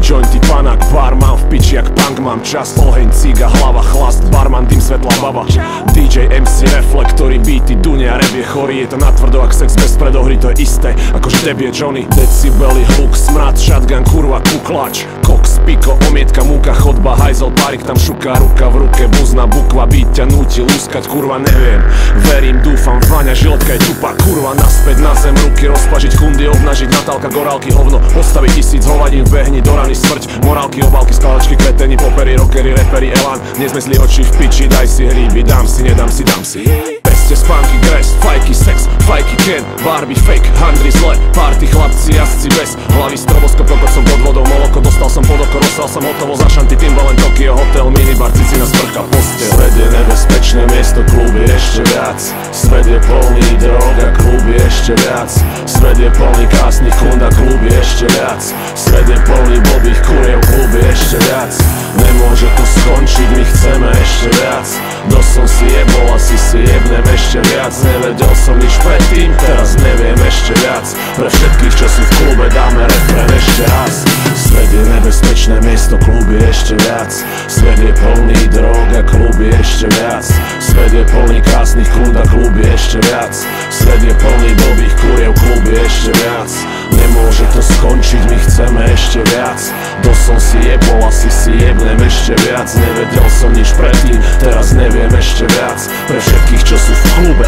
jointy, panák, bar, mám v piči jak punk, mám čas, oheň, ciga, hlava, chlast, barman, dym, svetla, baba, DJ, MC, reflektory, beaty, dunia, rap je chorý, je to natvrdo, ak sex bez predohry, to je isté, akože tebe je Johnny. Decibely, hluk, smrad, shotgun, kurva, kuklač, koks, piko, omietka, múka, chodba, hajzel, parik, tam šuká, ruka v ruke, buzna, bukva, beat ťa núti lúskať, kurva, neviem, verím, dúfam, váňa, žiletka je tupa, kurva, naspäť na zem, ruky rozpažiť, kundy, obnažiť, Natálka, gorálky, hovno, postaviť 1000 hovadín, behni do rany, smrť, morálky, obálky, skladačky, kreteni, popery, rockery, repery, elán, nezmysli oči v piči, daj si hríby, dám si, nedám si, dám si. Peste, spánky, gres, fajky, sex, fajky, ken, Barbie, fake, handry, zle, party, chlapci, jazdci bez hlavy, stroboskop, kokot som pod vodou, moloko, dostal som pod oko, rozstal som hotovo, za šanty, Timbaland, Tokio, hotel, minibar, cicina, sprcha, postel. Svet je nebezpečné miesto, klub je ešte viac, svet je plný drog a klub je ešte viac, svet je plný krásnych kund a klub je ešte viac, svet je plný blbých kuriev, klub je ešte viac, nemôže to skončiť, my chceme ešte viac, dosť som si jebol, asi si jebnem ešte viac, nevedel som nič predtým, teraz neviem ešte viac, pre všetkých, čo sú v klube, dáme refrén ešte raz. Svet je nebezpečné miesto, klub je ešte viac, svet je plný drog a klub je ešte viac, svet je plný krásnych kund a klub je ešte viac, svet je plný blbých kuriev, klub je ešte viac, nemôže to skončiť, my chceme ešte viac, dosť som si jebol, asi si jebnem ešte viac, nevedel som nič predtým, teraz neviem ešte viac, pre všetkých, čo sú v klube,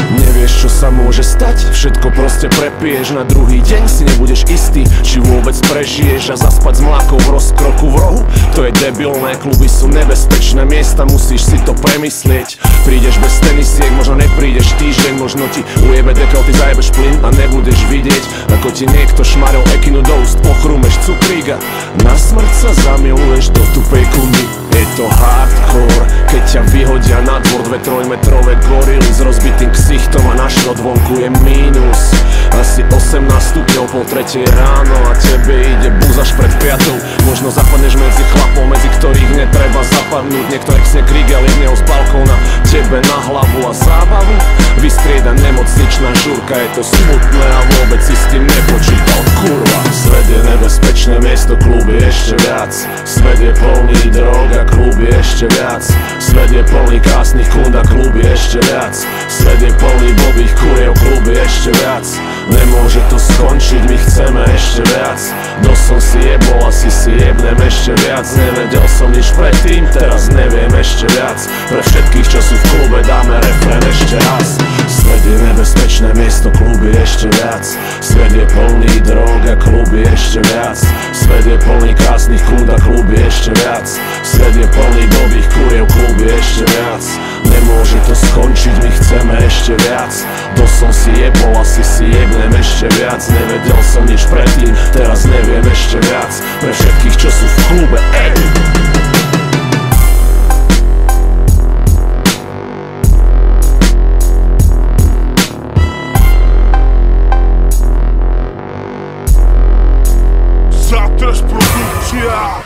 Nevieš, čo sa môže stať, všetko proste prepiješ, na druhý deň si nebudeš istý, či vôbec prežiješ a zaspať s mlákou v rozkroku v rohu, to je debilné, kluby sú nebezpečné miesta, musíš si to premyslieť, prídeš bez tenisiek, možno neprídeš týždeň, možno ti ujebe dekel, ty zajebeš plyn a nebudeš vidieť, ako ti niekto šmaril ekinu do úst, pochrúmeš cukríga, na smrť sa zamiluješ do tupej kundy. Je to hardcore, keď ťa vyhodia na dvor, 2-3-metrové gorily s rozbitým ksichtom a našiel vonku je mínus asi 18 stupňov, 2:30 ráno a tebe ide búzaš pred piatou, možno zapadneš medzi chlapov, medzi ktorých netreba zapadnúť, niekto exne krík a liegneho z balkóna tebe na hlavu a zábavu vystrieda nemocničná žurka, je to smutné a vôbec si s tým nepočítal, kurva. Svet je nebezpečné miesto, klub je ešte viac, svet je plný drog a klub je ešte viac, svet je plný krásnych kund a klub je ešte viac, svet je plný blbých kuriev, klub je ešte viac, nemôže to skončiť, my chceme ešte viac, dosť som si jebol, asi si jebnem ešte viac, nevedel som nič predtým, teraz neviem ešte viac, pre všetkých, čo sú v klube, dáme refrén ešte raz. Svet je nebezpečné miesto, klub je ešte viac, svet je plný drog a klub je ešte viac, svet je plný krásnych kund a klub je ešte viac, svet je plný blbých kuriev, klub je ešte viac, nemôže to skončiť, my chceme ešte viac, dosť som si jebol, asi si jebnem ešte viac, nevedel som nič predtým, teraz neviem ešte viac, pre všetkých, čo sú v klube, Zatres produkcja!